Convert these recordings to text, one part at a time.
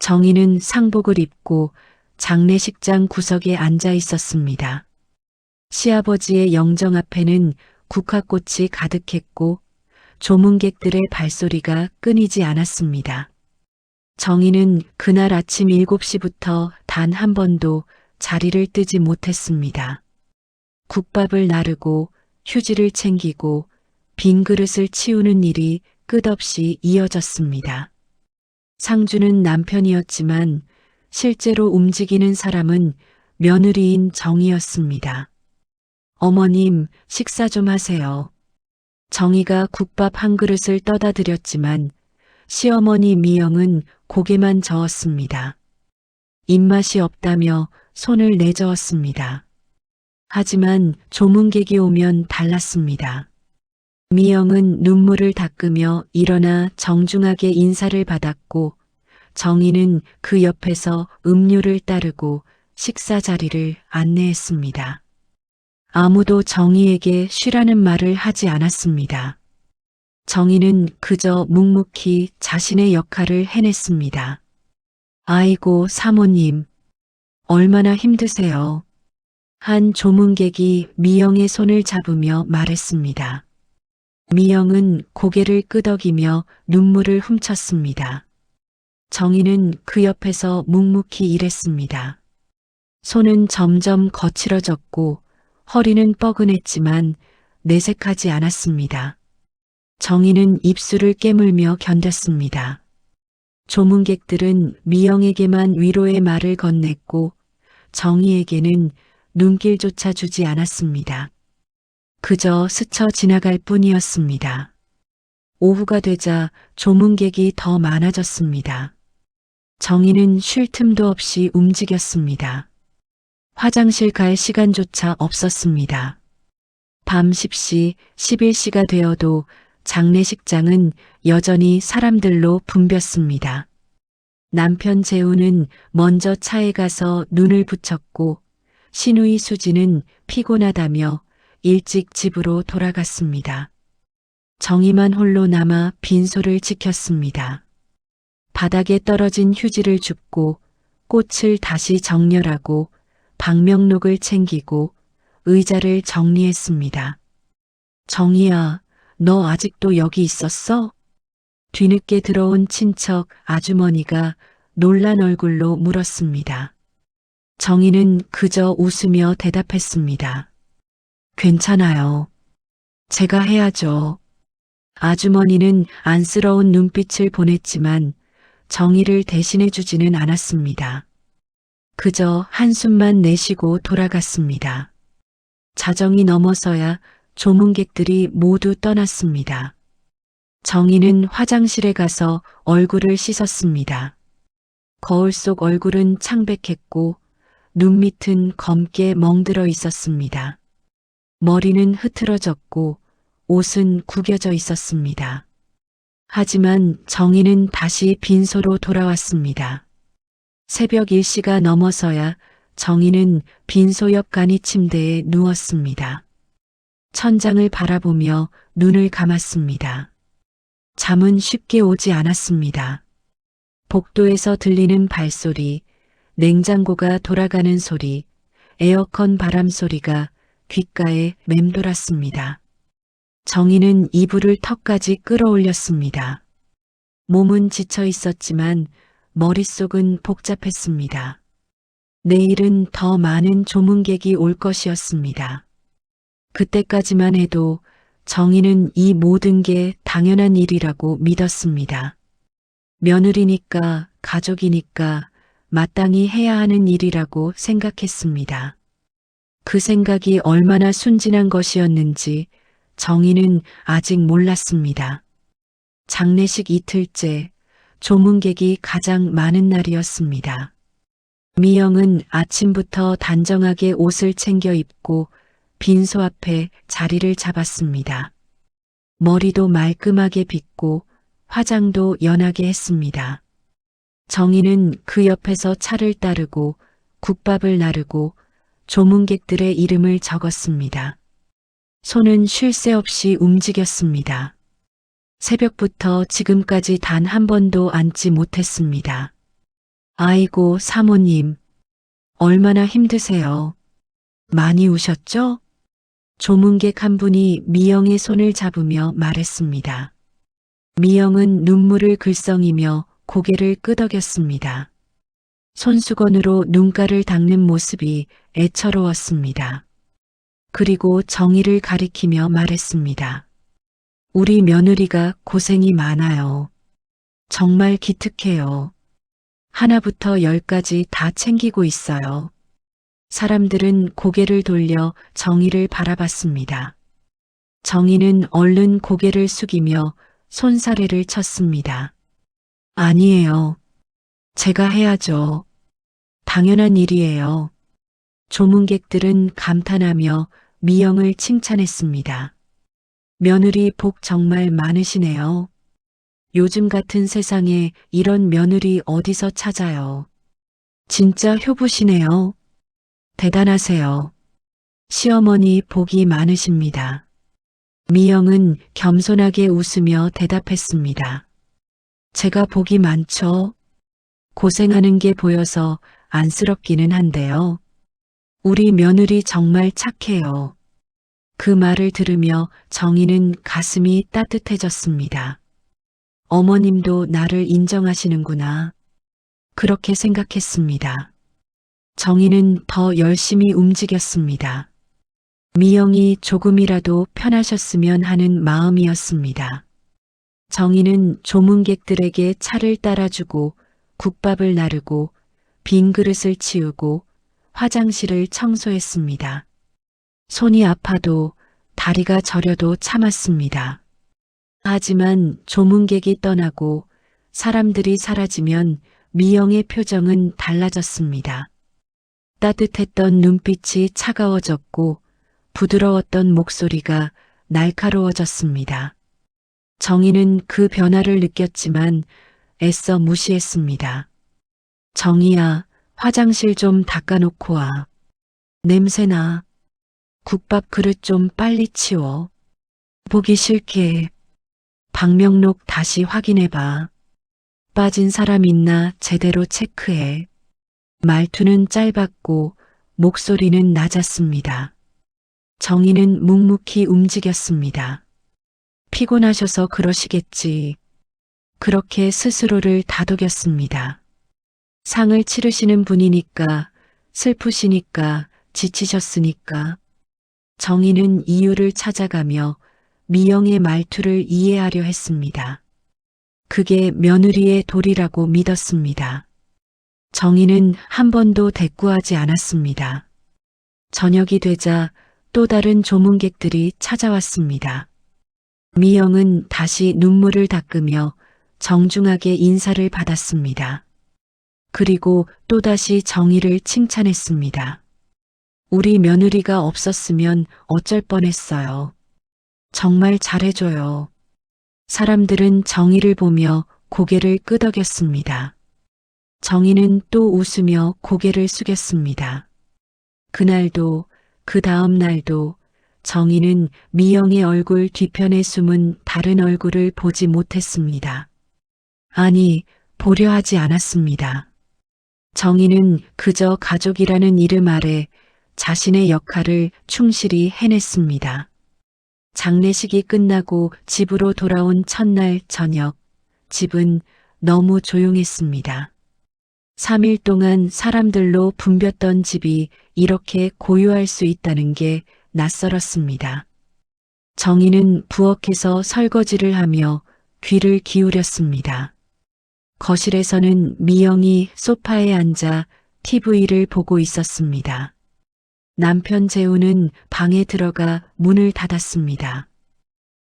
정희는 상복을 입고 장례식장 구석에 앉아 있었습니다. 시아버지의 영정 앞에는 국화꽃이 가득했고 조문객들의 발소리가 끊이지 않았습니다. 정희는 그날 아침 7시부터 단 한 번도 자리를 뜨지 못했습니다. 국밥을 나르고 휴지를 챙기고 빈 그릇을 치우는 일이 끝없이 이어졌습니다. 상주는 남편이었지만 실제로 움직이는 사람은 며느리인 정희였습니다. 어머님, 식사 좀 하세요. 정희가 국밥 한 그릇을 떠다 드렸지만 시어머니 미영은 고개만 저었습니다. 입맛이 없다며 손을 내저었습니다. 하지만 조문객이 오면 달랐습니다. 미영은 눈물을 닦으며 일어나 정중하게 인사를 받았고 정희는 그 옆에서 음료를 따르고 식사 자리를 안내했습니다. 아무도 정희에게 쉬라는 말을 하지 않았습니다. 정희는 그저 묵묵히 자신의 역할을 해냈습니다. 아이고 사모님, 얼마나 힘드세요. 한 조문객이 미영의 손을 잡으며 말했습니다. 미영은 고개를 끄덕이며 눈물을 훔쳤습니다. 정희는 그 옆에서 묵묵히 일했습니다. 손은 점점 거칠어졌고 허리는 뻐근했지만 내색하지 않았습니다. 정희는 입술을 깨물며 견뎠습니다. 조문객들은 미영에게만 위로의 말을 건넸고 정희에게는 눈길조차 주지 않았습니다. 그저 스쳐 지나갈 뿐이었습니다. 오후가 되자 조문객이 더 많아졌습니다. 정희는 쉴 틈도 없이 움직였습니다. 화장실 갈 시간조차 없었습니다. 밤 10시, 11시가 되어도 장례식장은 여전히 사람들로 붐볐습니다. 남편 재우는 먼저 차에 가서 눈을 붙였고 시누이 수지는 피곤하다며 일찍 집으로 돌아갔습니다. 정희만 홀로 남아 빈소를 지켰습니다. 바닥에 떨어진 휴지를 줍고 꽃을 다시 정렬하고 방명록을 챙기고 의자를 정리했습니다. 정희야, 너 아직도 여기 있었어? 뒤늦게 들어온 친척 아주머니가 놀란 얼굴로 물었습니다. 정희는 그저 웃으며 대답했습니다. 괜찮아요. 제가 해야죠. 아주머니는 안쓰러운 눈빛을 보냈지만 정희를 대신해 주지는 않았습니다. 그저 한숨만 내쉬고 돌아갔습니다. 자정이 넘어서야 조문객들이 모두 떠났습니다. 정희는 화장실에 가서 얼굴을 씻었습니다. 거울 속 얼굴은 창백했고 눈밑은 검게 멍들어 있었습니다. 머리는 흐트러졌고 옷은 구겨져 있었습니다. 하지만 정희는 다시 빈소로 돌아왔습니다. 새벽 1시가 넘어서야 정희는 빈소 옆 간이 침대에 누웠습니다. 천장을 바라보며 눈을 감았습니다. 잠은 쉽게 오지 않았습니다. 복도에서 들리는 발소리, 냉장고가 돌아가는 소리, 에어컨 바람 소리가 귓가에 맴돌았습니다. 정희는 이불을 턱까지 끌어올렸습니다. 몸은 지쳐 있었지만 머릿속은 복잡했습니다. 내일은 더 많은 조문객이 올 것이었습니다. 그때까지만 해도 정희는 이 모든 게 당연한 일이라고 믿었습니다. 며느리니까, 가족이니까 마땅히 해야 하는 일이라고 생각했습니다. 그 생각이 얼마나 순진한 것이었는지 정희는 아직 몰랐습니다. 장례식 이틀째 조문객이 가장 많은 날이었습니다. 미영은 아침부터 단정하게 옷을 챙겨 입고 빈소 앞에 자리를 잡았습니다. 머리도 말끔하게 빗고 화장도 연하게 했습니다. 정희는 그 옆에서 차를 따르고 국밥을 나르고 조문객들의 이름을 적었습니다. 손은 쉴 새 없이 움직였습니다. 새벽부터 지금까지 단 한 번도 앉지 못했습니다. 아이고, 사모님. 얼마나 힘드세요. 많이 우셨죠? 조문객 한 분이 미영의 손을 잡으며 말했습니다. 미영은 눈물을 글썽이며 고개를 끄덕였습니다. 손수건으로 눈가를 닦는 모습이 애처로웠습니다. 그리고 정희를 가리키며 말했습니다. 우리 며느리가 고생이 많아요. 정말 기특해요. 하나부터 열까지 다 챙기고 있어요. 사람들은 고개를 돌려 정희를 바라봤습니다. 정희는 얼른 고개를 숙이며 손사래를 쳤습니다. 아니에요. 제가 해야죠. 당연한 일이에요. 조문객들은 감탄하며 미영을 칭찬했습니다. 며느리 복 정말 많으시네요. 요즘 같은 세상에 이런 며느리 어디서 찾아요. 진짜 효부시네요. 대단하세요. 시어머니 복이 많으십니다. 미영은 겸손하게 웃으며 대답했습니다. 제가 복이 많죠. 고생하는 게 보여서 안쓰럽기는 한데요. 우리 며느리 정말 착해요. 그 말을 들으며 정희는 가슴이 따뜻해졌습니다. 어머님도 나를 인정하시는구나. 그렇게 생각했습니다. 정희는 더 열심히 움직였습니다. 미영이 조금이라도 편하셨으면 하는 마음이었습니다. 정희는 조문객들에게 차를 따라주고 국밥을 나르고 빈 그릇을 치우고 화장실을 청소했습니다. 손이 아파도 다리가 저려도 참았습니다. 하지만 조문객이 떠나고 사람들이 사라지면 미영의 표정은 달라졌습니다. 따뜻했던 눈빛이 차가워졌고 부드러웠던 목소리가 날카로워졌습니다. 정희는 그 변화를 느꼈지만 애써 무시했습니다. 정희야, 화장실 좀 닦아놓고 와. 냄새나. 국밥 그릇 좀 빨리 치워. 보기 싫게. 방명록 다시 확인해봐. 빠진 사람 있나 제대로 체크해. 말투는 짧았고 목소리는 낮았습니다. 정희는 묵묵히 움직였습니다. 피곤하셔서 그러시겠지. 그렇게 스스로를 다독였습니다. 상을 치르시는 분이니까, 슬프시니까, 지치셨으니까. 정희는 이유를 찾아가며 미영의 말투를 이해하려 했습니다. 그게 며느리의 도리라고 믿었습니다. 정희는 한 번도 대꾸하지 않았습니다. 저녁이 되자 또 다른 조문객들이 찾아왔습니다. 미영은 다시 눈물을 닦으며 정중하게 인사를 받았습니다. 그리고 또다시 정희를 칭찬했습니다. 우리 며느리가 없었으면 어쩔 뻔했어요. 정말 잘해줘요. 사람들은 정희를 보며 고개를 끄덕였습니다. 정희는 또 웃으며 고개를 숙였습니다. 그날도 그 다음 날도 정희는 미영의 얼굴 뒤편에 숨은 다른 얼굴을 보지 못했습니다. 아니, 보려 하지 않았습니다. 정희는 그저 가족이라는 이름 아래 자신의 역할을 충실히 해냈습니다. 장례식이 끝나고 집으로 돌아온 첫날 저녁, 집은 너무 조용했습니다. 3일 동안 사람들로 붐볐던 집이 이렇게 고요할 수 있다는 게 낯설었습니다. 정희는 부엌에서 설거지를 하며 귀를 기울였습니다. 거실에서는 미영이 소파에 앉아 TV를 보고 있었습니다. 남편 재우는 방에 들어가 문을 닫았습니다.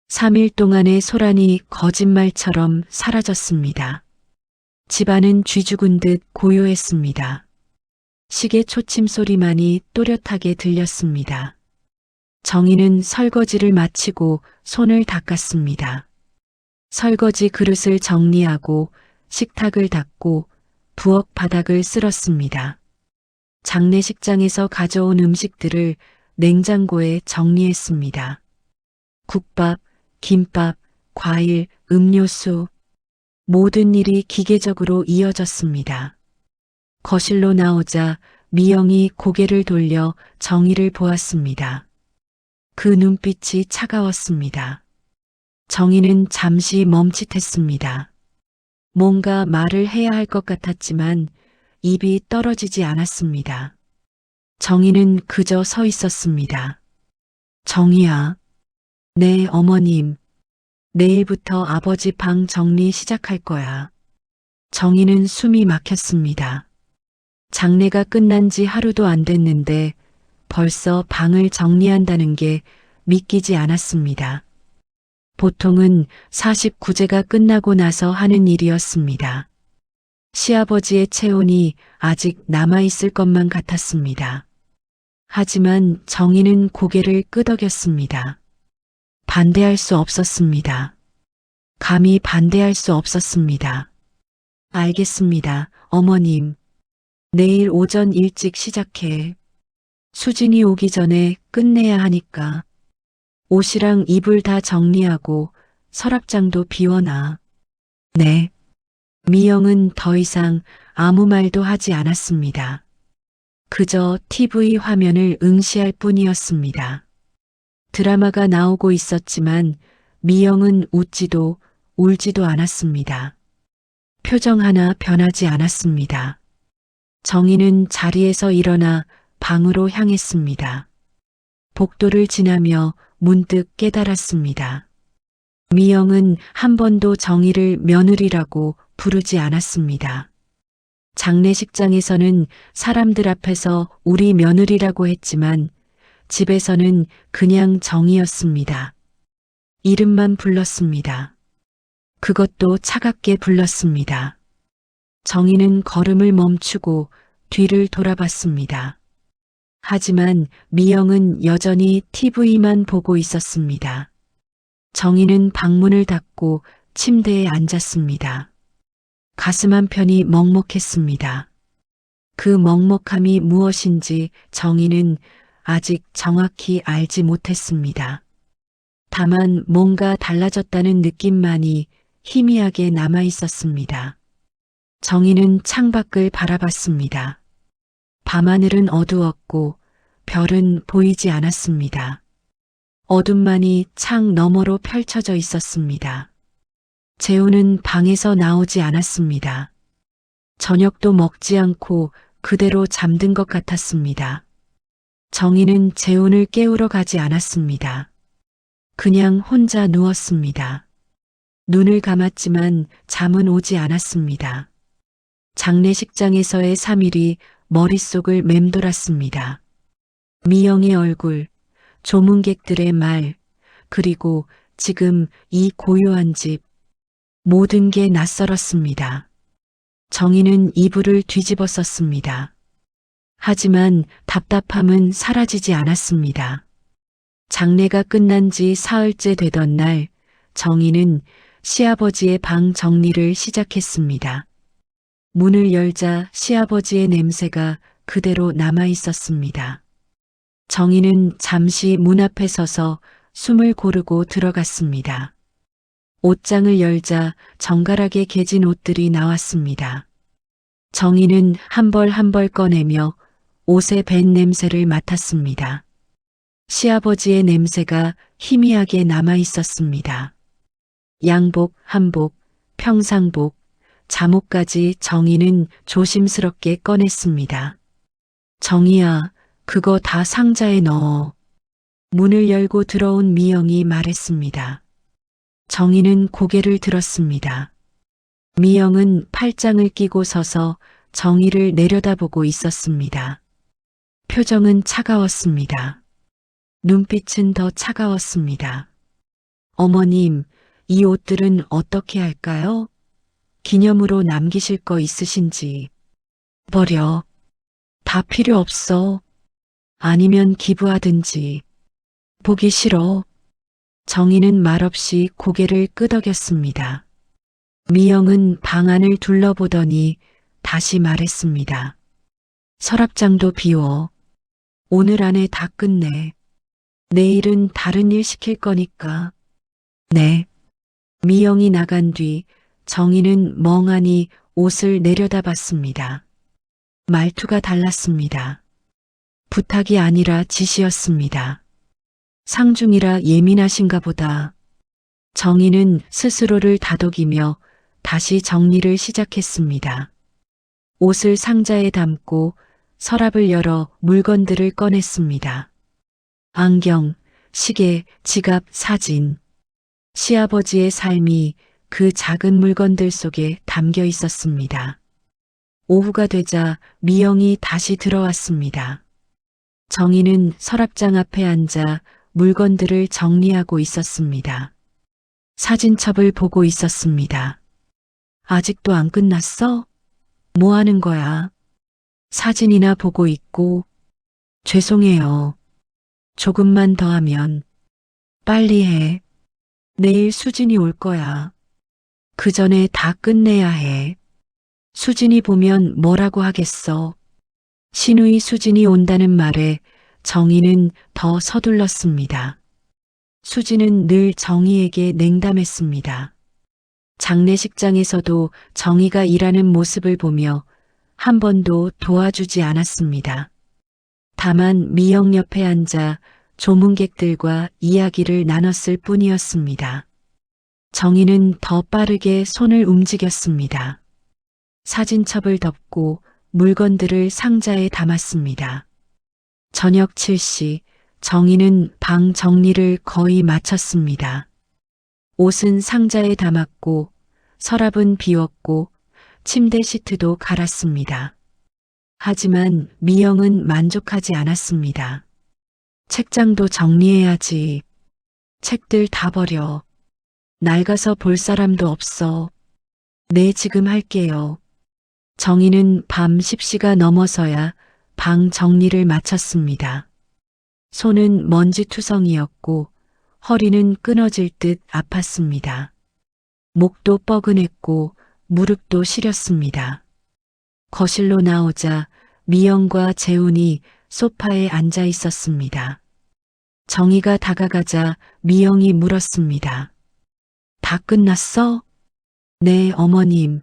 3일 동안의 소란이 거짓말처럼 사라졌습니다. 집안은 쥐죽은 듯 고요했습니다. 시계 초침 소리만이 또렷하게 들렸습니다. 정희는 설거지를 마치고 손을 닦았습니다. 설거지 그릇을 정리하고 식탁을 닦고 부엌 바닥을 쓸었습니다. 장례식장에서 가져온 음식들을 냉장고에 정리했습니다. 국밥, 김밥, 과일, 음료수, 모든 일이 기계적으로 이어졌습니다. 거실로 나오자 미영이 고개를 돌려 정희를 보았습니다. 그 눈빛이 차가웠습니다. 정희는 잠시 멈칫했습니다. 뭔가 말을 해야 할 것 같았지만 입이 떨어지지 않았습니다. 정희는 그저 서 있었습니다. 정희야. 네, 어머님. 내일부터 아버지 방 정리 시작할 거야. 정희는 숨이 막혔습니다. 장례가 끝난 지 하루도 안 됐는데 벌써 방을 정리한다는 게 믿기지 않았습니다. 보통은 49제가 끝나고 나서 하는 일이었습니다. 시아버지의 체온이 아직 남아있을 것만 같았습니다. 하지만 정희는 고개를 끄덕였습니다. 반대할 수 없었습니다. 감히 반대할 수 없었습니다. 알겠습니다, 어머님. 내일 오전 일찍 시작해. 수진이 오기 전에 끝내야 하니까. 옷이랑 이불 다 정리하고 서랍장도 비워놔. 네. 미영은 더 이상 아무 말도 하지 않았습니다. 그저 TV 화면을 응시할 뿐이었습니다. 드라마가 나오고 있었지만 미영은 웃지도 울지도 않았습니다. 표정 하나 변하지 않았습니다. 정희는 자리에서 일어나 방으로 향했습니다. 복도를 지나며 문득 깨달았습니다. 미영은 한 번도 정희를 며느리라고 부르지 않았습니다. 장례식장에서는 사람들 앞에서 우리 며느리라고 했지만 집에서는 그냥 정희였습니다. 이름만 불렀습니다. 그것도 차갑게 불렀습니다. 정희는 걸음을 멈추고 뒤를 돌아봤습니다. 하지만 미영은 여전히 TV만 보고 있었습니다. 정희는 방문을 닫고 침대에 앉았습니다. 가슴 한편이 먹먹했습니다. 그 먹먹함이 무엇인지 정희는 아직 정확히 알지 못했습니다. 다만 뭔가 달라졌다는 느낌만이 희미하게 남아 있었습니다. 정희는 창밖을 바라봤습니다. 밤하늘은 어두웠고 별은 보이지 않았습니다. 어둠만이 창 너머로 펼쳐져 있었습니다. 재우는 방에서 나오지 않았습니다. 저녁도 먹지 않고 그대로 잠든 것 같았습니다. 정희는 재훈을 깨우러 가지 않았습니다. 그냥 혼자 누웠습니다. 눈을 감았지만 잠은 오지 않았습니다. 장례식장에서의 3일이 머릿속을 맴돌았습니다. 미영의 얼굴, 조문객들의 말, 그리고 지금 이 고요한 집, 모든 게 낯설었습니다. 정희는 이불을 뒤집어 썼습니다. 하지만 답답함은 사라지지 않았습니다. 장례가 끝난 지 사흘째 되던 날, 정희는 시아버지의 방 정리를 시작했습니다. 문을 열자 시아버지의 냄새가 그대로 남아 있었습니다. 정희는 잠시 문 앞에 서서 숨을 고르고 들어갔습니다. 옷장을 열자 정갈하게 개진 옷들이 나왔습니다. 정희는 한 벌 한 벌 꺼내며 옷의 밴 냄새를 맡았습니다. 시아버지의 냄새가 희미하게 남아 있었습니다. 양복, 한복, 평상복, 잠옷까지 정희는 조심스럽게 꺼냈습니다. 정희야, 그거 다 상자에 넣어. 문을 열고 들어온 미영이 말했습니다. 정희는 고개를 들었습니다. 미영은 팔짱을 끼고 서서 정희를 내려다보고 있었습니다. 표정은 차가웠습니다. 눈빛은 더 차가웠습니다. 어머님, 이 옷들은 어떻게 할까요? 기념으로 남기실 거 있으신지. 버려. 다 필요 없어. 아니면 기부하든지. 보기 싫어. 정희는 말없이 고개를 끄덕였습니다. 미영은 방 안을 둘러보더니 다시 말했습니다. 서랍장도 비워. 오늘 안에 다 끝내. 내일은 다른 일 시킬 거니까. 네. 미영이 나간 뒤 정희는 멍하니 옷을 내려다봤습니다. 말투가 달랐습니다. 부탁이 아니라 지시였습니다. 상중이라 예민하신가 보다. 정희는 스스로를 다독이며 다시 정리를 시작했습니다. 옷을 상자에 담고 서랍을 열어 물건들을 꺼냈습니다. 안경, 시계, 지갑, 사진. 시아버지의 삶이 그 작은 물건들 속에 담겨 있었습니다. 오후가 되자 미영이 다시 들어왔습니다. 정희는 서랍장 앞에 앉아 물건들을 정리하고 있었습니다. 사진첩을 보고 있었습니다. 아직도 안 끝났어? 뭐 하는 거야? 사진이나 보고 있고. 죄송해요. 조금만 더 하면. 빨리 해. 내일 수진이 올 거야. 그 전에 다 끝내야 해. 수진이 보면 뭐라고 하겠어. 신우이 수진이 온다는 말에 정희는 더 서둘렀습니다. 수진은 늘 정희에게 냉담했습니다. 장례식장에서도 정희가 일하는 모습을 보며 한 번도 도와주지 않았습니다. 다만 미영 옆에 앉아 조문객들과 이야기를 나눴을 뿐이었습니다. 정희는 더 빠르게 손을 움직였습니다. 사진첩을 덮고 물건들을 상자에 담았습니다. 저녁 7시 정희는 방 정리를 거의 마쳤습니다. 옷은 상자에 담았고 서랍은 비웠고 침대 시트도 갈았습니다. 하지만 미영은 만족하지 않았습니다. 책장도 정리해야지. 책들 다 버려. 낡아서 볼 사람도 없어. 네, 지금 할게요. 정희는 밤 10시가 넘어서야 방 정리를 마쳤습니다. 손은 먼지투성이었고 허리는 끊어질 듯 아팠습니다. 목도 뻐근했고 무릎도 시렸습니다. 거실로 나오자 미영과 재훈이 소파에 앉아 있었습니다. 정희가 다가가자 미영이 물었습니다. 다 끝났어? 네, 어머님.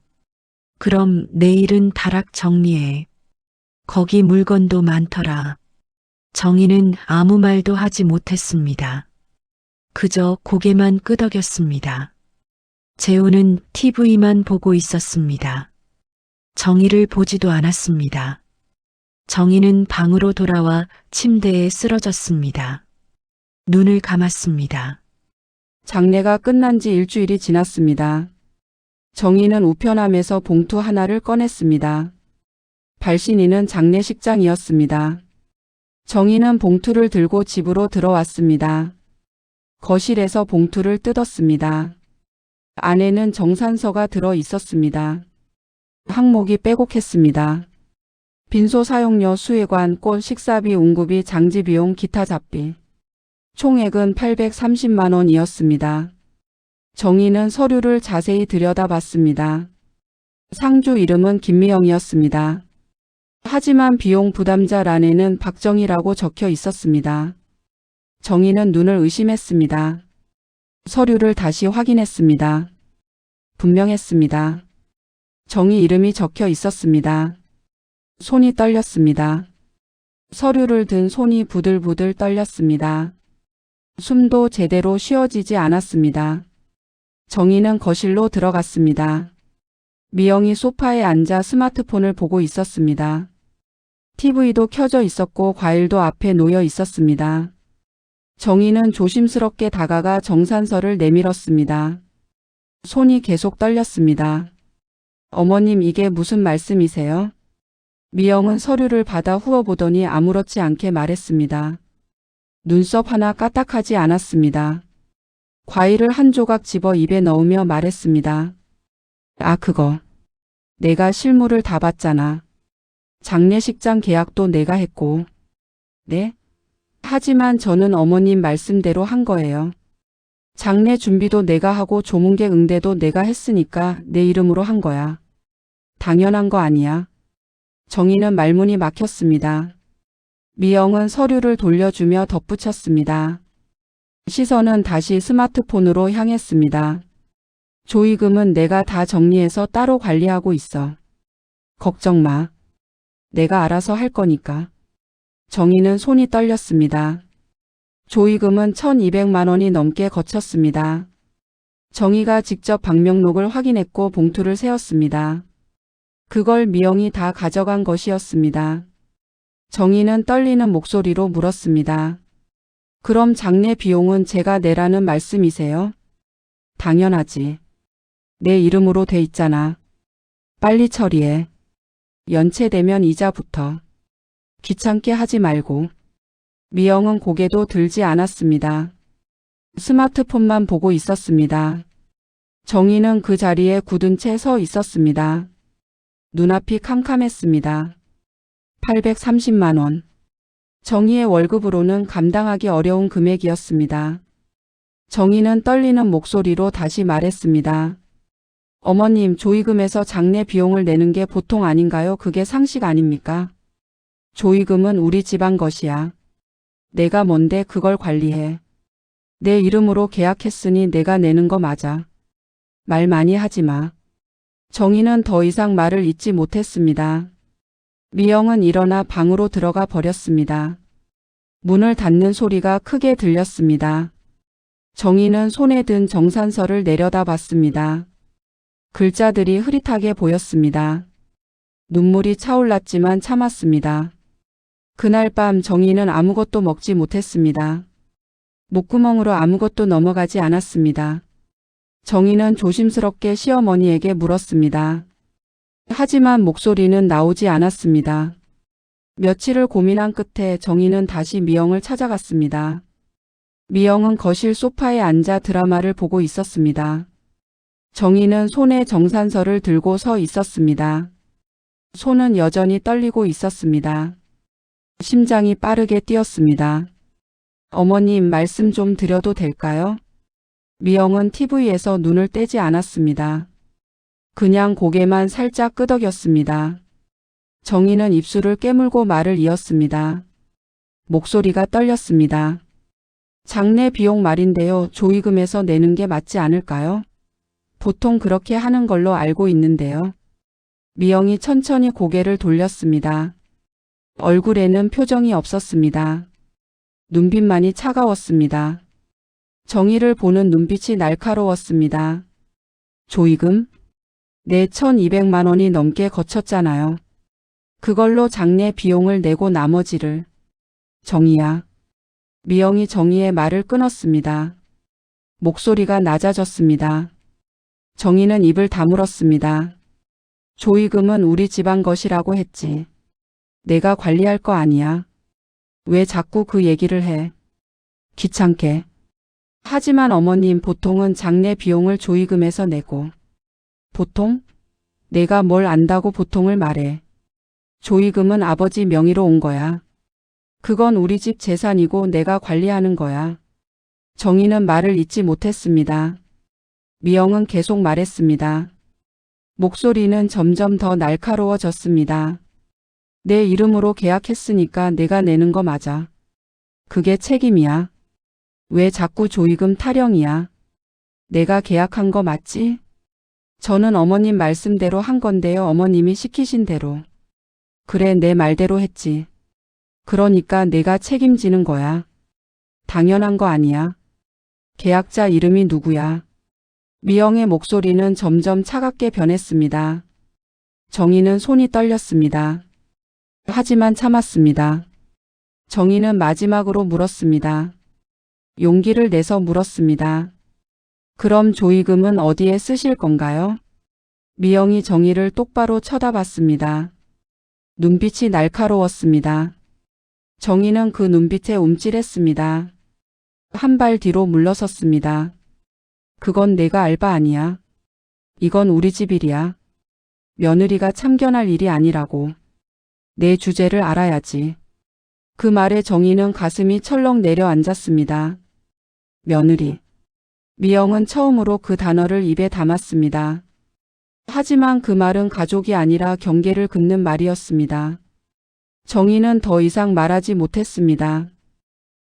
그럼 내일은 다락 정리해. 거기 물건도 많더라. 정희는 아무 말도 하지 못했습니다. 그저 고개만 끄덕였습니다. 재훈은 TV만 보고 있었습니다. 정희를 보지도 않았습니다. 정희는 방으로 돌아와 침대에 쓰러졌습니다. 눈을 감았습니다. 장례가 끝난 지 일주일이 지났습니다. 정희는 우편함에서 봉투 하나를 꺼냈습니다. 발신인은 장례식장이었습니다. 정희는 봉투를 들고 집으로 들어왔습니다. 거실에서 봉투를 뜯었습니다. 안에는 정산서가 들어 있었습니다. 항목이 빼곡했습니다. 빈소 사용료 수혜관, 꽃, 식사비, 운구비, 장지비용, 기타 잡비. 총액은 830만 원이었습니다. 정희는 서류를 자세히 들여다봤습니다. 상주 이름은 김미영이었습니다. 하지만 비용 부담자란에는 박정희라고 적혀 있었습니다. 정희는 눈을 의심했습니다. 서류를 다시 확인했습니다. 분명했습니다. 정희 이름이 적혀 있었습니다. 손이 떨렸습니다. 서류를 든 손이 부들부들 떨렸습니다. 숨도 제대로 쉬어지지 않았습니다. 정희는 거실로 들어갔습니다. 미영이 소파에 앉아 스마트폰을 보고 있었습니다. TV도 켜져 있었고 과일도 앞에 놓여 있었습니다. 정희는 조심스럽게 다가가 정산서를 내밀었습니다. 손이 계속 떨렸습니다. 어머님, 이게 무슨 말씀이세요? 미영은 서류를 받아 후어보더니 아무렇지 않게 말했습니다. 눈썹 하나 까딱하지 않았습니다. 과일을 한 조각 집어 입에 넣으며 말했습니다. 아, 그거. 내가 실물을 다 봤잖아. 장례식장 계약도 내가 했고. 네? 하지만 저는 어머님 말씀대로 한 거예요. 장례 준비도 내가 하고 조문객 응대도 내가 했으니까 내 이름으로 한 거야. 당연한 거 아니야. 정희는 말문이 막혔습니다. 미영은 서류를 돌려주며 덧붙였습니다. 시선은 다시 스마트폰으로 향했습니다. 조의금은 내가 다 정리해서 따로 관리하고 있어. 걱정 마. 내가 알아서 할 거니까. 정희는 손이 떨렸습니다. 조의금은 1200만 원이 넘게 거쳤습니다. 정희가 직접 방명록을 확인했고 봉투를 세웠습니다. 그걸 미영이 다 가져간 것이었습니다. 정희는 떨리는 목소리로 물었습니다. 그럼 장례 비용은 제가 내라는 말씀이세요? 당연하지. 내 이름으로 돼 있잖아. 빨리 처리해. 연체되면 이자부터. 귀찮게 하지 말고. 미영은 고개도 들지 않았습니다. 스마트폰만 보고 있었습니다. 정희는 그 자리에 굳은 채 서 있었습니다. 눈앞이 캄캄했습니다. 830만 원. 정희의 월급으로는 감당하기 어려운 금액이었습니다. 정희는 떨리는 목소리로 다시 말했습니다. 어머님, 조의금에서 장례 비용을 내는 게 보통 아닌가요? 그게 상식 아닙니까? 조의금은 우리 집안 것이야. 내가 뭔데 그걸 관리해. 내 이름으로 계약했으니 내가 내는 거 맞아. 말 많이 하지 마. 정희는 더 이상 말을 잇지 못했습니다. 미영은 일어나 방으로 들어가 버렸습니다. 문을 닫는 소리가 크게 들렸습니다. 정희는 손에 든 정산서를 내려다봤습니다. 글자들이 흐릿하게 보였습니다. 눈물이 차올랐지만 참았습니다. 그날 밤 정희는 아무것도 먹지 못했습니다. 목구멍으로 아무것도 넘어가지 않았습니다. 정희는 조심스럽게 시어머니에게 물었습니다. 하지만 목소리는 나오지 않았습니다. 며칠을 고민한 끝에 정희는 다시 미영을 찾아갔습니다. 미영은 거실 소파에 앉아 드라마를 보고 있었습니다. 정희는 손에 정산서를 들고 서 있었습니다. 손은 여전히 떨리고 있었습니다. 심장이 빠르게 뛰었습니다. 어머님, 말씀 좀 드려도 될까요? 미영은 TV에서 눈을 떼지 않았습니다. 그냥 고개만 살짝 끄덕였습니다. 정희는 입술을 깨물고 말을 이었습니다. 목소리가 떨렸습니다. 장례 비용 말인데요. 조의금에서 내는 게 맞지 않을까요? 보통 그렇게 하는 걸로 알고 있는데요. 미영이 천천히 고개를 돌렸습니다. 얼굴에는 표정이 없었습니다. 눈빛만이 차가웠습니다. 정희를 보는 눈빛이 날카로웠습니다. 조의금? 내 1200만 원이 넘게 거쳤잖아요. 그걸로 장례 비용을 내고 나머지를. 정희야. 미영이 정희의 말을 끊었습니다. 목소리가 낮아졌습니다. 정희는 입을 다물었습니다. 조의금은 우리 집안 것이라고 했지. 내가 관리할 거 아니야. 왜 자꾸 그 얘기를 해? 귀찮게. 하지만 어머님, 보통은 장례 비용을 조의금에서 내고. 보통? 내가 뭘 안다고 보통을 말해. 조의금은 아버지 명의로 온 거야. 그건 우리 집 재산이고 내가 관리하는 거야. 정희는 말을 잇지 못했습니다. 미영은 계속 말했습니다. 목소리는 점점 더 날카로워졌습니다. 내 이름으로 계약했으니까 내가 내는 거 맞아. 그게 책임이야. 왜 자꾸 조의금 타령이야? 내가 계약한 거 맞지? 저는 어머님 말씀대로 한 건데요. 어머님이 시키신 대로. 그래, 내 말대로 했지. 그러니까 내가 책임지는 거야. 당연한 거 아니야. 계약자 이름이 누구야? 미영의 목소리는 점점 차갑게 변했습니다. 정희는 손이 떨렸습니다. 하지만 참았습니다. 정희는 마지막으로 물었습니다. 용기를 내서 물었습니다. 그럼 조의금은 어디에 쓰실 건가요? 미영이 정희를 똑바로 쳐다봤습니다. 눈빛이 날카로웠습니다. 정희는 그 눈빛에 움찔했습니다. 한 발 뒤로 물러섰습니다. 그건 내가 알 바 아니야. 이건 우리 집 일이야. 며느리가 참견할 일이 아니라고. 내 주제를 알아야지. 그 말에 정희는 가슴이 철렁 내려앉았습니다. 며느리. 미영은 처음으로 그 단어를 입에 담았습니다. 하지만 그 말은 가족이 아니라 경계를 긋는 말이었습니다. 정희는 더 이상 말하지 못했습니다.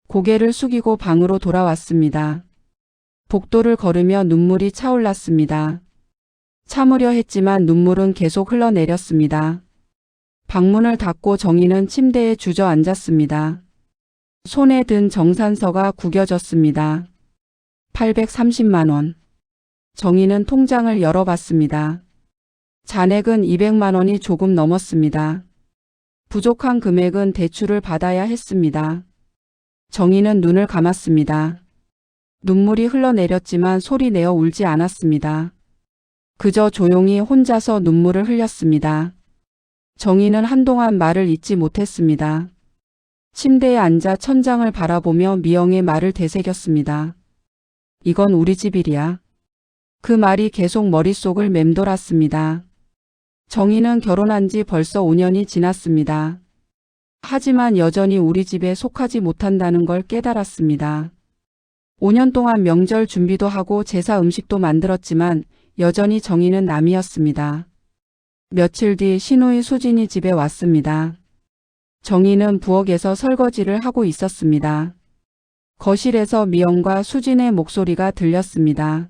고개를 숙이고 방으로 돌아왔습니다. 복도를 걸으며 눈물이 차올랐습니다. 참으려 했지만 눈물은 계속 흘러내렸습니다. 방문을 닫고 정희는 침대에 주저앉았습니다. 손에 든 정산서가 구겨졌습니다. 830만 원. 정희는 통장을 열어봤습니다. 잔액은 200만 원이 조금 넘었습니다. 부족한 금액은 대출을 받아야 했습니다. 정희는 눈을 감았습니다. 눈물이 흘러내렸지만 소리 내어 울지 않았습니다. 그저 조용히 혼자서 눈물을 흘렸습니다. 정희는 한동안 말을 잇지 못했습니다. 침대에 앉아 천장을 바라보며 미영의 말을 되새겼습니다. 이건 우리 집 일이야. 그 말이 계속 머릿속을 맴돌았습니다. 정희는 결혼한 지 벌써 5년이 지났습니다. 하지만 여전히 우리 집에 속하지 못한다는 걸 깨달았습니다. 5년 동안 명절 준비도 하고 제사 음식도 만들었지만 여전히 정희는 남이었습니다. 며칠 뒤 시누이 수진이 집에 왔습니다. 정희는 부엌에서 설거지를 하고 있었습니다. 거실에서 미영과 수진의 목소리가 들렸습니다.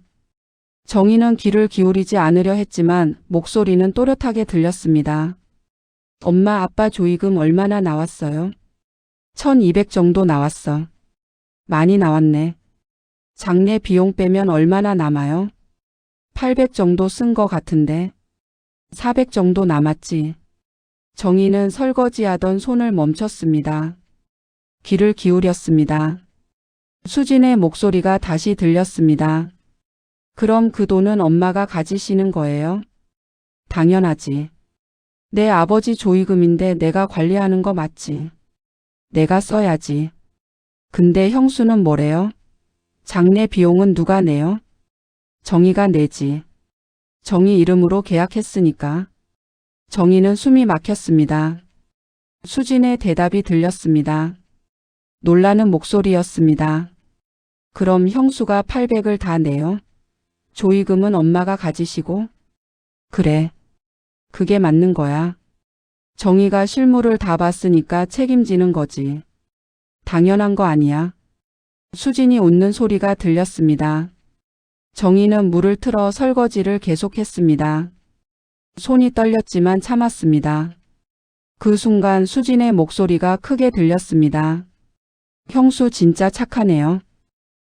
정희는 귀를 기울이지 않으려 했지만 목소리는 또렷하게 들렸습니다. 엄마, 아빠 조의금 얼마나 나왔어요? 1200 정도 나왔어. 많이 나왔네. 장례 비용 빼면 얼마나 남아요? 800 정도 쓴 거 같은데. 400 정도 남았지. 정희는 설거지하던 손을 멈췄습니다. 귀를 기울였습니다. 수진의 목소리가 다시 들렸습니다. 그럼 그 돈은 엄마가 가지시는 거예요? 당연하지. 내 아버지 조의금인데 내가 관리하는 거 맞지. 내가 써야지. 근데 형수는 뭐래요? 장례 비용은 누가 내요? 정희가 내지. 정희 이름으로 계약했으니까. 정희는 숨이 막혔습니다. 수진의 대답이 들렸습니다. 놀라는 목소리였습니다. 그럼 형수가 800을 다 내요? 조의금은 엄마가 가지시고? 그래. 그게 맞는 거야. 정희가 실물을 다 봤으니까 책임지는 거지. 당연한 거 아니야. 수진이 웃는 소리가 들렸습니다. 정희는 물을 틀어 설거지를 계속했습니다. 손이 떨렸지만 참았습니다. 그 순간 수진의 목소리가 크게 들렸습니다. 형수 진짜 착하네요.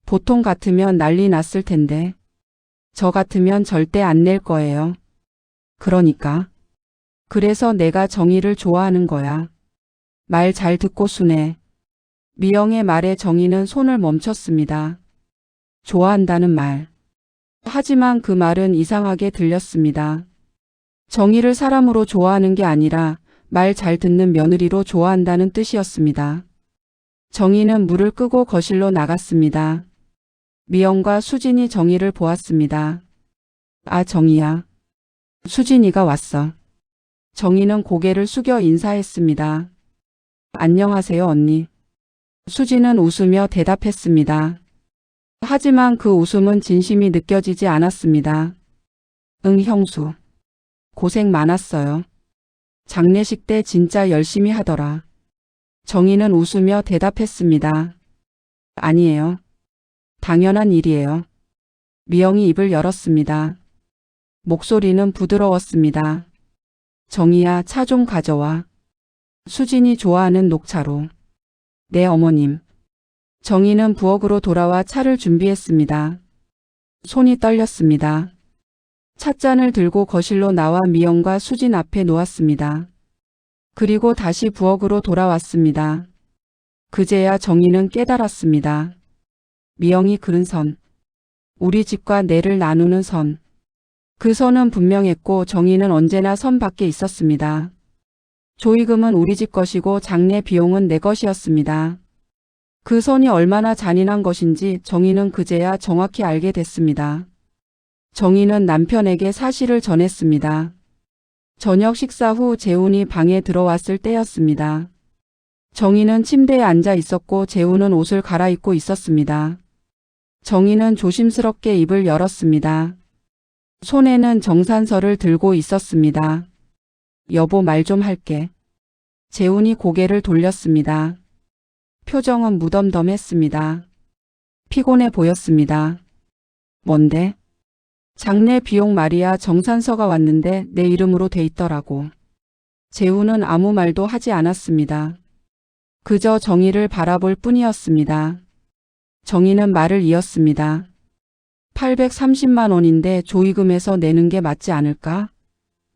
보통 같으면 난리 났을 텐데. 저 같으면 절대 안 낼 거예요. 그러니까. 그래서 내가 정희를 좋아하는 거야. 말 잘 듣고 순해. 미영의 말에 정희는 손을 멈췄습니다. 좋아한다는 말. 하지만 그 말은 이상하게 들렸습니다. 정희를 사람으로 좋아하는 게 아니라 말 잘 듣는 며느리로 좋아한다는 뜻이었습니다. 정희는 물을 끄고 거실로 나갔습니다. 미영과 수진이 정희를 보았습니다. 아, 정희야. 수진이가 왔어. 정희는 고개를 숙여 인사했습니다. 안녕하세요, 언니. 수진은 웃으며 대답했습니다. 하지만 그 웃음은 진심이 느껴지지 않았습니다. 응, 형수. 고생 많았어요. 장례식 때 진짜 열심히 하더라. 정희는 웃으며 대답했습니다. 아니에요. 당연한 일이에요. 미영이 입을 열었습니다. 목소리는 부드러웠습니다. 정희야, 차 좀 가져와. 수진이 좋아하는 녹차로. 네, 어머님. 정희는 부엌으로 돌아와 차를 준비했습니다. 손이 떨렸습니다. 찻잔을 들고 거실로 나와 미영과 수진 앞에 놓았습니다. 그리고 다시 부엌으로 돌아왔습니다. 그제야 정희는 깨달았습니다. 미영이 그은 선. 우리 집과 내를 나누는 선. 그 선은 분명했고 정희는 언제나 선 밖에 있었습니다. 조의금은 우리 집 것이고 장례 비용은 내 것이었습니다. 그 선이 얼마나 잔인한 것인지 정희는 그제야 정확히 알게 됐습니다. 정희는 남편에게 사실을 전했습니다. 저녁 식사 후 재훈이 방에 들어왔을 때였습니다. 정희는 침대에 앉아 있었고 재훈은 옷을 갈아입고 있었습니다. 정희는 조심스럽게 입을 열었습니다. 손에는 정산서를 들고 있었습니다. 여보, 말 좀 할게. 재훈이 고개를 돌렸습니다. 표정은 무덤덤했습니다. 피곤해 보였습니다. 뭔데? 장례 비용 말이야. 정산서가 왔는데 내 이름으로 돼 있더라고. 재우는 아무 말도 하지 않았습니다. 그저 정희를 바라볼 뿐이었습니다. 정희는 말을 이었습니다. 830만 원인데 조의금에서 내는 게 맞지 않을까?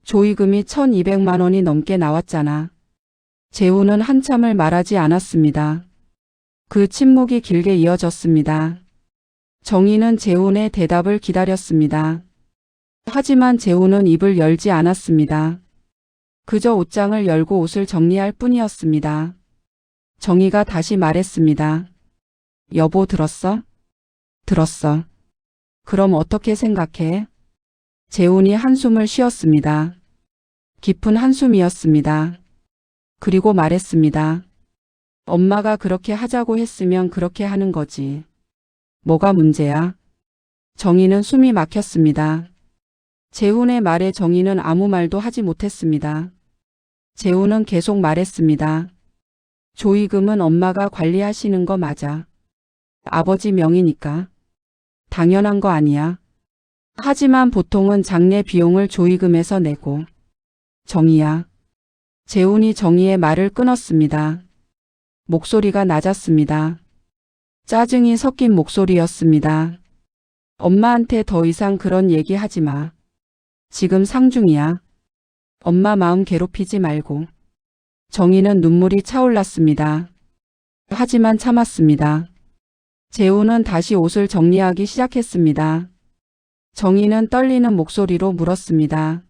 조의금이 1200만 원이 넘게 나왔잖아. 재우는 한참을 말하지 않았습니다. 그 침묵이 길게 이어졌습니다. 정희는 재훈의 대답을 기다렸습니다. 하지만 재훈은 입을 열지 않았습니다. 그저 옷장을 열고 옷을 정리할 뿐이었습니다. 정희가 다시 말했습니다. 여보 들었어? 들었어. 그럼 어떻게 생각해? 재훈이 한숨을 쉬었습니다. 깊은 한숨이었습니다. 그리고 말했습니다. 엄마가 그렇게 하자고 했으면 그렇게 하는 거지. 뭐가 문제야? 정희는 숨이 막혔습니다. 재훈의 말에 정희는 아무 말도 하지 못했습니다. 재훈은 계속 말했습니다. 조의금은 엄마가 관리하시는 거 맞아. 아버지 명의니까. 당연한 거 아니야. 하지만 보통은 장례 비용을 조의금에서 내고. 정희야. 재훈이 정희의 말을 끊었습니다. 목소리가 낮았습니다. 짜증이 섞인 목소리였습니다. 엄마한테 더 이상 그런 얘기 하지 마. 지금 상중이야. 엄마 마음 괴롭히지 말고. 정희는 눈물이 차올랐습니다. 하지만 참았습니다. 재훈은 다시 옷을 정리하기 시작했습니다. 정희는 떨리는 목소리로 물었습니다.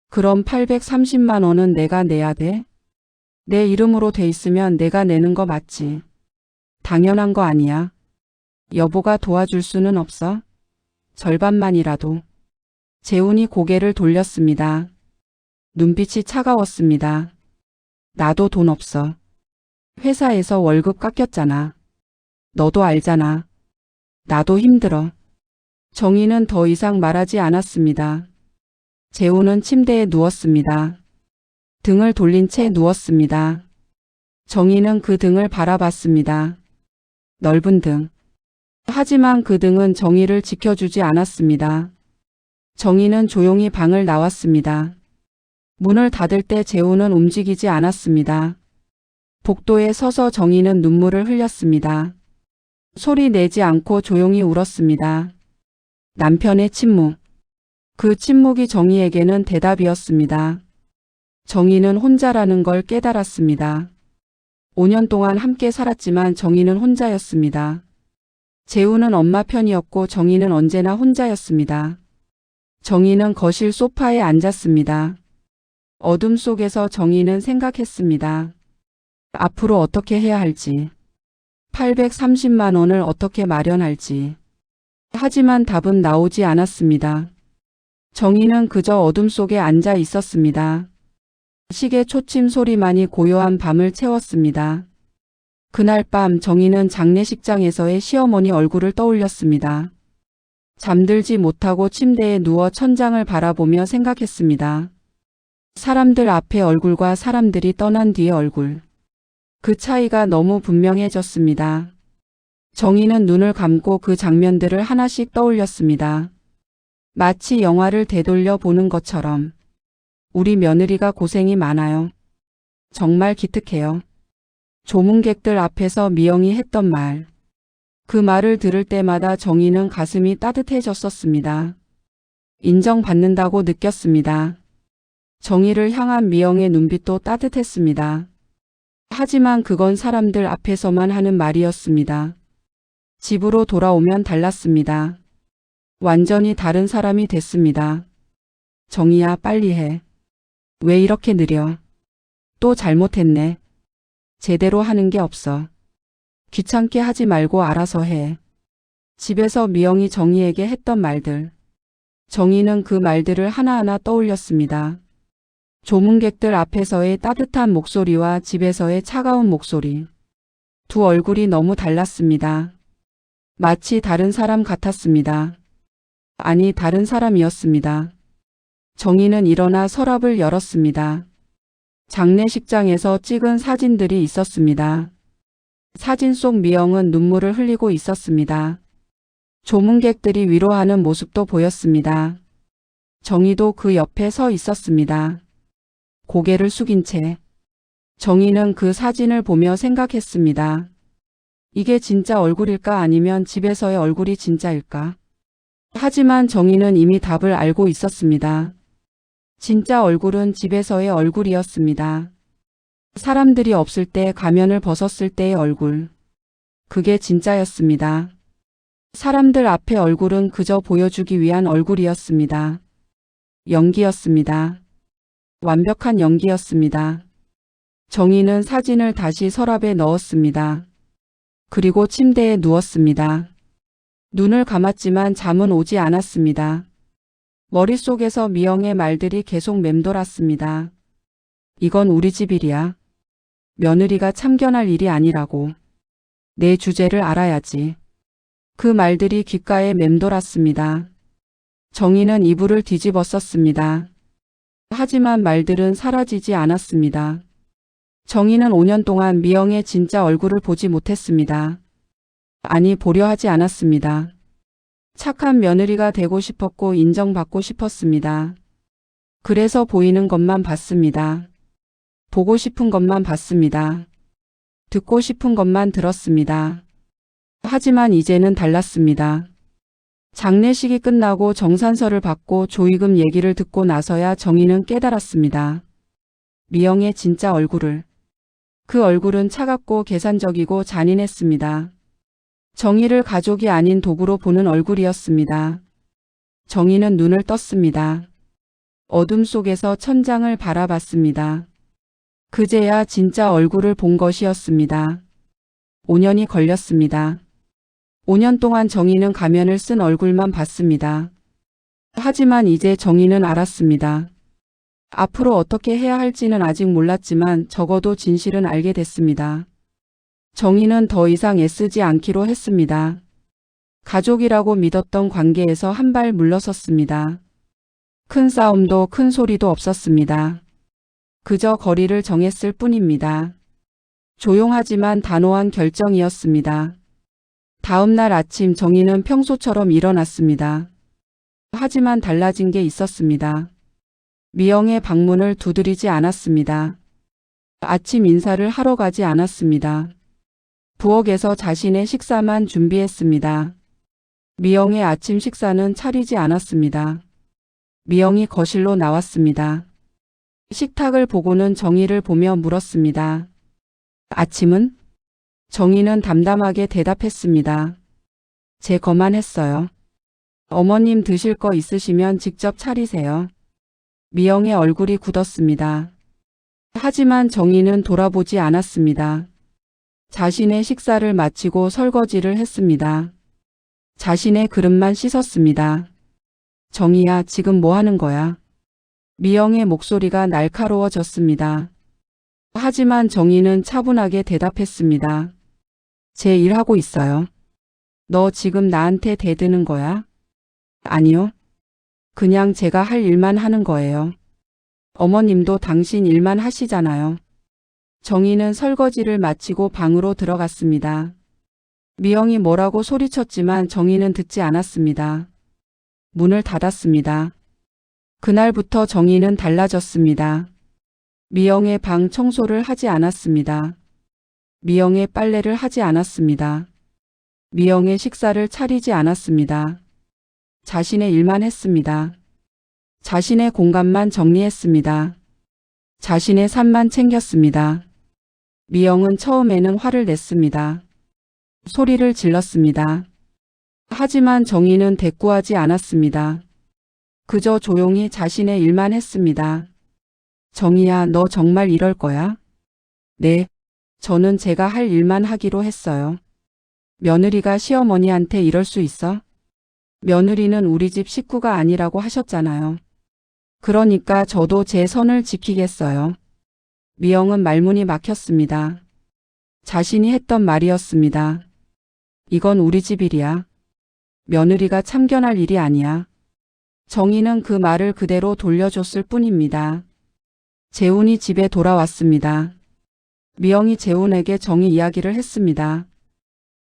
그럼 830만 원은 내가 내야 돼? 내 이름으로 돼 있으면 내가 내는 거 맞지? 당연한 거 아니야. 여보가 도와줄 수는 없어? 절반만이라도. 재훈이 고개를 돌렸습니다. 눈빛이 차가웠습니다. 나도 돈 없어. 회사에서 월급 깎였잖아. 너도 알잖아. 나도 힘들어. 정희는 더 이상 말하지 않았습니다. 재훈은 침대에 누웠습니다. 등을 돌린 채 누웠습니다. 정희는 그 등을 바라봤습니다. 넓은 등. 하지만 그 등은 정희를 지켜주지 않았습니다. 정희는 조용히 방을 나왔습니다. 문을 닫을 때 재훈은 움직이지 않았습니다. 복도에 서서 정희는 눈물을 흘렸습니다. 소리 내지 않고 조용히 울었습니다. 남편의 침묵. 그 침묵이 정희에게는 대답이었습니다. 정희는 혼자라는 걸 깨달았습니다. 5년 동안 함께 살았지만 정희는 혼자였습니다. 재훈은 엄마 편이었고 정희는 언제나 혼자였습니다. 정희는 거실 소파에 앉았습니다. 어둠 속에서 정희는 생각했습니다. 앞으로 어떻게 해야 할지. 830만 원을 어떻게 마련할지. 하지만 답은 나오지 않았습니다. 정희는 그저 어둠 속에 앉아 있었습니다. 시계 초침 소리만이 고요한 밤을 채웠습니다. 그날 밤 정희는 장례식장에서의 시어머니 얼굴을 떠올렸습니다. 잠들지 못하고 침대에 누워 천장을 바라보며 생각했습니다. 사람들 앞의 얼굴과 사람들이 떠난 뒤의 얼굴. 그 차이가 너무 분명해졌습니다. 정희는 눈을 감고 그 장면들을 하나씩 떠올렸습니다. 마치 영화를 되돌려 보는 것처럼. 우리 며느리가 고생이 많아요. 정말 기특해요. 조문객들 앞에서 미영이 했던 말. 그 말을 들을 때마다 정희는 가슴이 따뜻해졌었습니다. 인정받는다고 느꼈습니다. 정희를 향한 미영의 눈빛도 따뜻했습니다. 하지만 그건 사람들 앞에서만 하는 말이었습니다. 집으로 돌아오면 달랐습니다. 완전히 다른 사람이 됐습니다. 정희야, 빨리 해. 왜 이렇게 느려? 또 잘못했네. 제대로 하는 게 없어. 귀찮게 하지 말고 알아서 해. 집에서 미영이 정희에게 했던 말들. 정희는 그 말들을 하나하나 떠올렸습니다. 조문객들 앞에서의 따뜻한 목소리와 집에서의 차가운 목소리. 두 얼굴이 너무 달랐습니다. 마치 다른 사람 같았습니다. 아니, 다른 사람이었습니다. 정희는 일어나 서랍을 열었습니다. 장례식장에서 찍은 사진들이 있었습니다. 사진 속 미영은 눈물을 흘리고 있었습니다. 조문객들이 위로하는 모습도 보였습니다. 정희도 그 옆에 서 있었습니다. 고개를 숙인 채 정희는 그 사진을 보며 생각했습니다. 이게 진짜 얼굴일까 아니면 집에서의 얼굴이 진짜일까? 하지만 정희는 이미 답을 알고 있었습니다. 진짜 얼굴은 집에서의 얼굴이었습니다. 사람들이 없을 때 가면을 벗었을 때의 얼굴. 그게 진짜였습니다. 사람들 앞에 얼굴은 그저 보여주기 위한 얼굴이었습니다. 연기였습니다. 완벽한 연기였습니다. 정희는 사진을 다시 서랍에 넣었습니다. 그리고 침대에 누웠습니다. 눈을 감았지만 잠은 오지 않았습니다. 머릿속에서 미영의 말들이 계속 맴돌았습니다. 이건 우리 집 일이야. 며느리가 참견할 일이 아니라고. 내 주제를 알아야지. 그 말들이 귓가에 맴돌았습니다. 정희는 이불을 뒤집어 썼습니다. 하지만 말들은 사라지지 않았습니다. 정희는 5년 동안 미영의 진짜 얼굴을 보지 못했습니다. 아니, 보려 하지 않았습니다. 착한 며느리가 되고 싶었고 인정받고 싶었습니다. 그래서 보이는 것만 봤습니다. 보고 싶은 것만 봤습니다. 듣고 싶은 것만 들었습니다. 하지만 이제는 달랐습니다. 장례식이 끝나고 정산서를 받고 조의금 얘기를 듣고 나서야 정희는 깨달았습니다. 미영의 진짜 얼굴을. 그 얼굴은 차갑고 계산적이고 잔인했습니다. 정희를 가족이 아닌 도구로 보는 얼굴이었습니다. 정희는 눈을 떴습니다. 어둠 속에서 천장을 바라봤습니다. 그제야 진짜 얼굴을 본 것이었습니다. 5년이 걸렸습니다. 5년 동안 정희는 가면을 쓴 얼굴만 봤습니다. 하지만 이제 정희는 알았습니다. 앞으로 어떻게 해야 할지는 아직 몰랐지만 적어도 진실은 알게 됐습니다. 정희는 더 이상 애쓰지 않기로 했습니다. 가족이라고 믿었던 관계에서 한 발 물러섰습니다. 큰 싸움도 큰 소리도 없었습니다. 그저 거리를 정했을 뿐입니다. 조용하지만 단호한 결정이었습니다. 다음 날 아침 정희는 평소처럼 일어났습니다. 하지만 달라진 게 있었습니다. 미영의 방문을 두드리지 않았습니다. 아침 인사를 하러 가지 않았습니다. 부엌에서 자신의 식사만 준비했습니다. 미영의 아침 식사는 차리지 않았습니다. 미영이 거실로 나왔습니다. 식탁을 보고는 정희를 보며 물었습니다. 아침은? 정희는 담담하게 대답했습니다. 제 거만 했어요. 어머님 드실 거 있으시면 직접 차리세요. 미영의 얼굴이 굳었습니다. 하지만 정희는 돌아보지 않았습니다. 자신의 식사를 마치고 설거지를 했습니다. 자신의 그릇만 씻었습니다. 정희야, 지금 뭐 하는 거야? 미영의 목소리가 날카로워졌습니다. 하지만 정희는 차분하게 대답했습니다. 제 일하고 있어요. 너 지금 나한테 대드는 거야? 아니요. 그냥 제가 할 일만 하는 거예요. 어머님도 당신 일만 하시잖아요. 정희는 설거지를 마치고 방으로 들어갔습니다. 미영이 뭐라고 소리쳤지만 정희는 듣지 않았습니다. 문을 닫았습니다. 그날부터 정희는 달라졌습니다. 미영의 방 청소를 하지 않았습니다. 미영의 빨래를 하지 않았습니다. 미영의 식사를 차리지 않았습니다. 자신의 일만 했습니다. 자신의 공간만 정리했습니다. 자신의 삶만 챙겼습니다. 미영은 처음에는 화를 냈습니다. 소리를 질렀습니다. 하지만 정희는 대꾸하지 않았습니다. 그저 조용히 자신의 일만 했습니다. 정희야, 너 정말 이럴 거야? 네, 저는 제가 할 일만 하기로 했어요. 며느리가 시어머니한테 이럴 수 있어? 며느리는 우리 집 식구가 아니라고 하셨잖아요. 그러니까 저도 제 선을 지키겠어요. 미영은 말문이 막혔습니다. 자신이 했던 말이었습니다. 이건 우리 집 일이야. 며느리가 참견할 일이 아니야. 정희는 그 말을 그대로 돌려줬을 뿐입니다. 재훈이 집에 돌아왔습니다. 미영이 재훈에게 정희 이야기를 했습니다.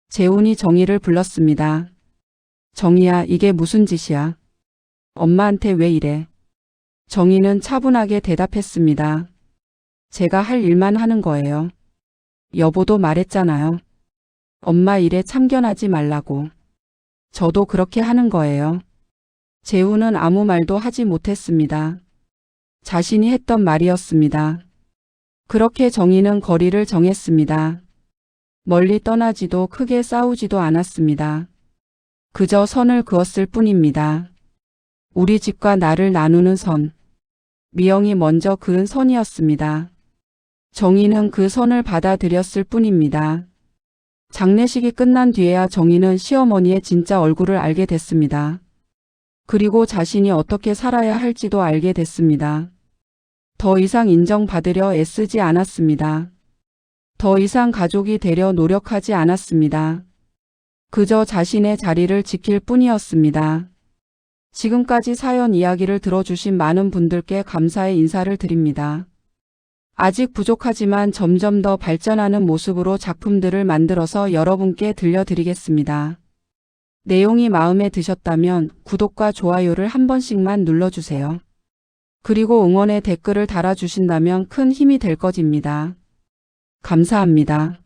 재훈이 정희를 불렀습니다. 정희야, 이게 무슨 짓이야? 엄마한테 왜 이래? 정희는 차분하게 대답했습니다. 제가 할 일만 하는 거예요. 여보도 말했잖아요. 엄마 일에 참견하지 말라고. 저도 그렇게 하는 거예요. 재우는 아무 말도 하지 못했습니다. 자신이 했던 말이었습니다. 그렇게 정희는 거리를 정했습니다. 멀리 떠나지도 크게 싸우지도 않았습니다. 그저 선을 그었을 뿐입니다. 우리 집과 나를 나누는 선. 미영이 먼저 그은 선이었습니다. 정희는 그 선을 받아들였을 뿐입니다. 장례식이 끝난 뒤에야 정희는 시어머니의 진짜 얼굴을 알게 됐습니다. 그리고 자신이 어떻게 살아야 할지도 알게 됐습니다. 더 이상 인정받으려 애쓰지 않았습니다. 더 이상 가족이 되려 노력하지 않았습니다. 그저 자신의 자리를 지킬 뿐이었습니다. 지금까지 사연 이야기를 들어주신 많은 분들께 감사의 인사를 드립니다. 아직 부족하지만 점점 더 발전하는 모습으로 작품들을 만들어서 여러분께 들려드리겠습니다. 내용이 마음에 드셨다면 구독과 좋아요를 한 번씩만 눌러주세요. 그리고 응원의 댓글을 달아주신다면 큰 힘이 될 것입니다. 감사합니다.